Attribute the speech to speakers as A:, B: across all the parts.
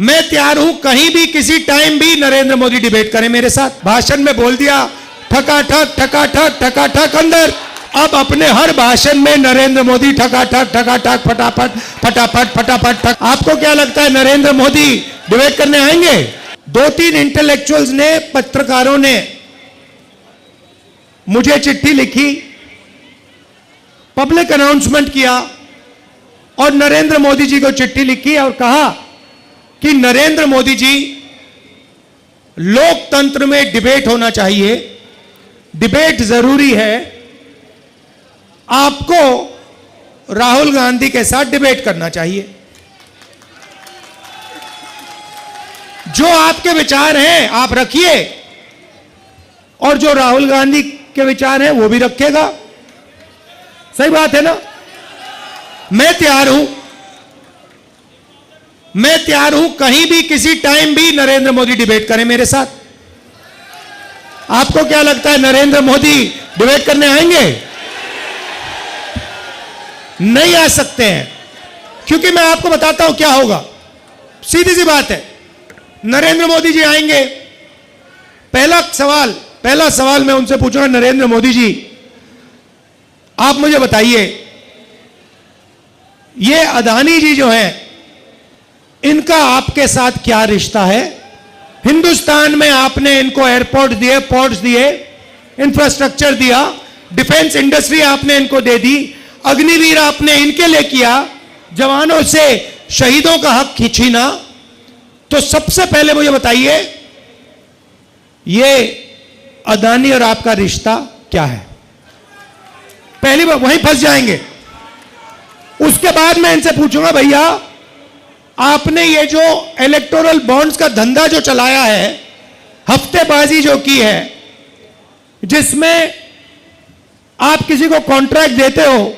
A: मैं तैयार हूं कहीं भी किसी टाइम भी नरेंद्र मोदी डिबेट करें मेरे साथ। भाषण में बोल दिया ठकाठक अंदर। अब अपने हर भाषण में नरेंद्र मोदी ठकाठक फटाफट फटाफट फटाफट ठक। आपको क्या लगता है नरेंद्र मोदी डिबेट करने आएंगे? 2-3 इंटेलेक्चुअल्स ने, पत्रकारों ने मुझे चिट्ठी लिखी, पब्लिक अनाउंसमेंट किया और नरेंद्र मोदी जी को चिट्ठी लिखी और कहा कि नरेंद्र मोदी जी, लोकतंत्र में डिबेट होना चाहिए, डिबेट जरूरी है, आपको राहुल गांधी के साथ डिबेट करना चाहिए। जो आपके विचार हैं आप रखिए और जो राहुल गांधी के विचार हैं वो भी रखेगा। सही बात है ना? मैं तैयार हूं कहीं भी किसी टाइम भी नरेंद्र मोदी डिबेट करें मेरे साथ। आपको क्या लगता है नरेंद्र मोदी डिबेट करने आएंगे? नहीं आ सकते हैं, क्योंकि मैं आपको बताता हूं क्या होगा। सीधी सी बात है, नरेंद्र मोदी जी आएंगे, पहला सवाल मैं उनसे पूछूंगा, नरेंद्र मोदी जी आप मुझे बताइए, ये अदानी जी जो हैं इनका आपके साथ क्या रिश्ता है? हिंदुस्तान में आपने इनको एयरपोर्ट दिए, पोर्ट्स दिए, इंफ्रास्ट्रक्चर दिया, डिफेंस इंडस्ट्री आपने इनको दे दी, अग्निवीर आपने इनके लिए किया, जवानों से शहीदों का हक खींचीना। तो सबसे पहले मुझे बताइए ये अदानी और आपका रिश्ता क्या है? पहली बार वहीं फंस जाएंगे। उसके बाद मैं इनसे पूछूंगा, भैया आपने ये जो इलेक्टोरल बॉन्ड्स का धंधा जो चलाया है, हफ्तेबाजी जो की है, जिसमें आप किसी को कॉन्ट्रैक्ट देते हो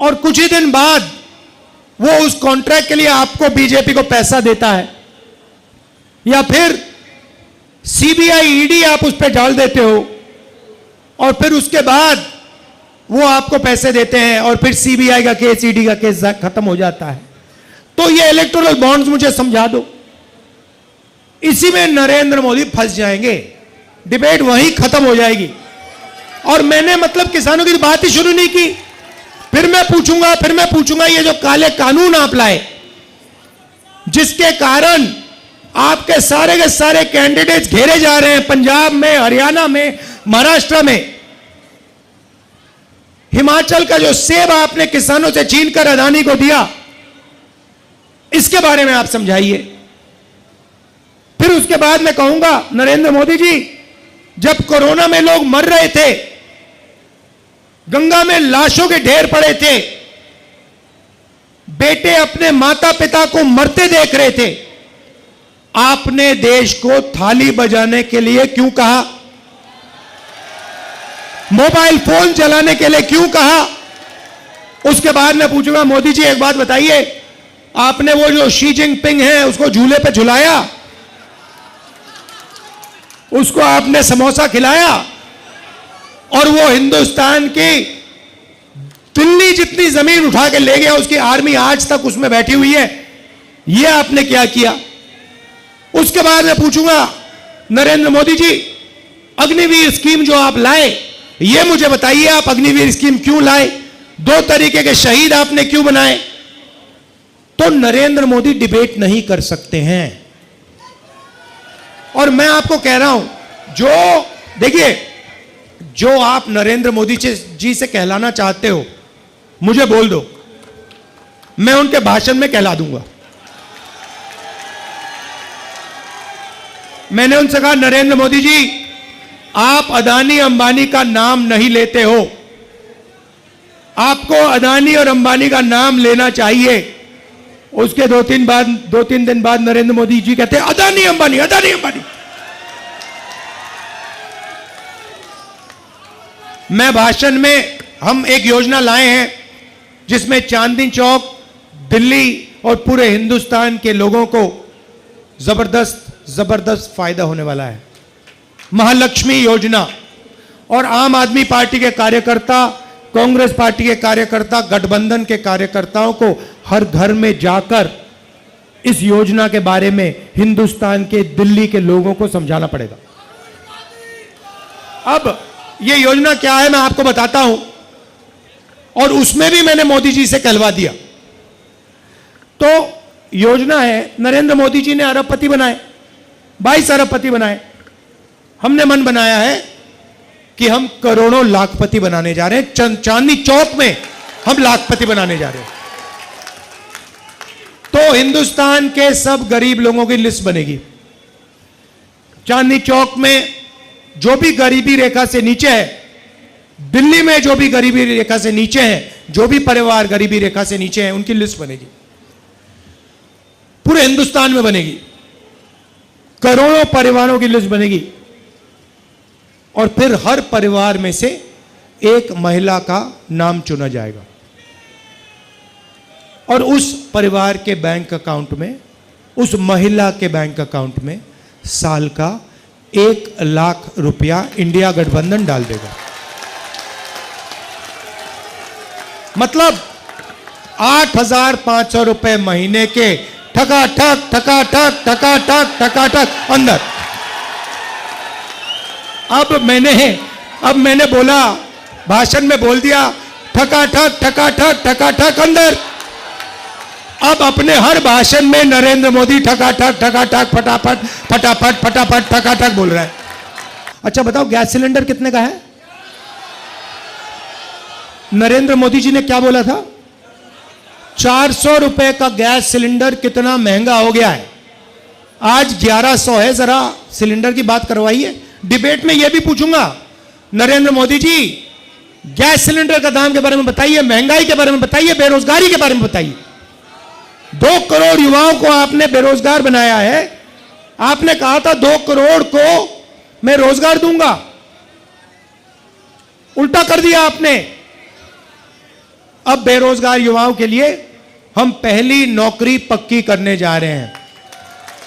A: और कुछ ही दिन बाद वो उस कॉन्ट्रैक्ट के लिए आपको बीजेपी को पैसा देता है, या फिर सीबीआई ईडी आप उस पर डाल देते हो और फिर उसके बाद वो आपको पैसे देते हैं और फिर सीबीआई का केस, ईडी का केस खत्म हो जाता है। तो ये इलेक्टोरल बॉन्ड्स मुझे समझा दो। इसी में नरेंद्र मोदी फंस जाएंगे, डिबेट वहीं खत्म हो जाएगी। और मैंने मतलब किसानों की बात ही शुरू नहीं की। फिर मैं पूछूंगा ये जो काले कानून आप लाए, जिसके कारण आपके सारे के सारे कैंडिडेट्स घेरे जा रहे हैं, पंजाब में, हरियाणा में, महाराष्ट्र में, हिमाचल का जो सेब आपने किसानों से छीनकर अदानी को दिया, इसके बारे में आप समझाइए। फिर उसके बाद मैं कहूंगा, नरेंद्र मोदी जी, जब कोरोना में लोग मर रहे थे, गंगा में लाशों के ढेर पड़े थे, बेटे अपने माता पिता को मरते देख रहे थे, आपने देश को थाली बजाने के लिए क्यों कहा? मोबाइल फोन चलाने के लिए क्यों कहा? उसके बाद मैं पूछूंगा, मोदी जी एक बात बताइए, आपने वो जो शी जिनपिंग है उसको झूले पे झुलाया, उसको आपने समोसा खिलाया और वो हिंदुस्तान की दिल्ली जितनी जमीन उठा के ले गया, उसकी आर्मी आज तक उसमें बैठी हुई है, ये आपने क्या किया? उसके बाद मैं पूछूंगा, नरेंद्र मोदी जी, अग्निवीर स्कीम जो आप लाए, ये मुझे बताइए, आप अग्निवीर स्कीम क्यों लाए? 2 तरीके के शहीद आपने क्यों बनाए? तो नरेंद्र मोदी डिबेट नहीं कर सकते हैं। और मैं आपको कह रहा हूं, देखिए, जो आप नरेंद्र मोदी जी से कहलाना चाहते हो, मुझे बोल दो, मैं उनके भाषण में कहला दूंगा। मैंने उनसे कहा, नरेंद्र मोदी जी, आप अदानी अंबानी का नाम नहीं लेते हो, आपको अदानी और अंबानी का नाम लेना चाहिए। उसके 2-3 दिन बाद नरेंद्र मोदी जी कहते हैं, अदानी अंबानी, अदानी अंबानी। मैं भाषण में, हम एक योजना लाए हैं जिसमें चांदनी चौक, दिल्ली और पूरे हिंदुस्तान के लोगों को जबरदस्त फायदा होने वाला है। महालक्ष्मी योजना। और आम आदमी पार्टी के कार्यकर्ता, कांग्रेस पार्टी के कार्यकर्ता, गठबंधन के कार्यकर्ताओं को हर घर में जाकर इस योजना के बारे में हिंदुस्तान के दिल्ली के लोगों को समझाना पड़ेगा। अब यह योजना क्या है मैं आपको बताता हूं, और उसमें भी मैंने मोदी जी से कहलवा दिया। तो योजना है, नरेंद्र मोदी जी ने अरबपति बनाए, 22 अरबपति बनाए। हमने मन बनाया है कि हम करोड़ों लाखपति बनाने जा रहे हैं। चांदनी चौक में हम लाखपति बनाने जा रहे हैं। तो हिंदुस्तान के सब गरीब लोगों की लिस्ट बनेगी। चांदनी चौक में जो भी गरीबी रेखा से नीचे है, दिल्ली में जो भी गरीबी रेखा से नीचे है, जो भी परिवार गरीबी रेखा से नीचे है, उनकी लिस्ट बनेगी। पूरे हिंदुस्तान में बनेगी, करोड़ों परिवारों की लिस्ट बनेगी। और फिर हर परिवार में से एक महिला का नाम चुना जाएगा और उस परिवार के बैंक अकाउंट में, उस महिला के बैंक अकाउंट में साल का 1 लाख रुपया इंडिया गठबंधन डाल देगा। मतलब 8,500 रुपए महीने के ठकाठक ठकाठक ठकाठक ठकाठक अंदर। अब मैंने बोला, भाषण में बोल दिया ठकाठक ठकाठक ठकाठक अंदर। अब अपने हर भाषण में नरेंद्र मोदी ठकाठक ठकाठक फटाफट फटाफट फटाफट ठकाठक बोल रहा है। अच्छा बताओ, गैस सिलेंडर कितने का है? नरेंद्र मोदी जी ने क्या बोला था? 400 रुपए का गैस सिलेंडर कितना महंगा हो गया है, आज 1100 है। जरा सिलेंडर की बात करवाइए। डिबेट में यह भी पूछूंगा, नरेंद्र मोदी जी गैस सिलेंडर का दाम के बारे में बताइए, महंगाई के बारे में बताइए, बेरोजगारी के बारे में बताइए। 2 करोड़ युवाओं को आपने बेरोजगार बनाया है। आपने कहा था 2 करोड़ को मैं रोजगार दूंगा, उल्टा कर दिया आपने। अब बेरोजगार युवाओं के लिए हम पहली नौकरी पक्की करने जा रहे हैं।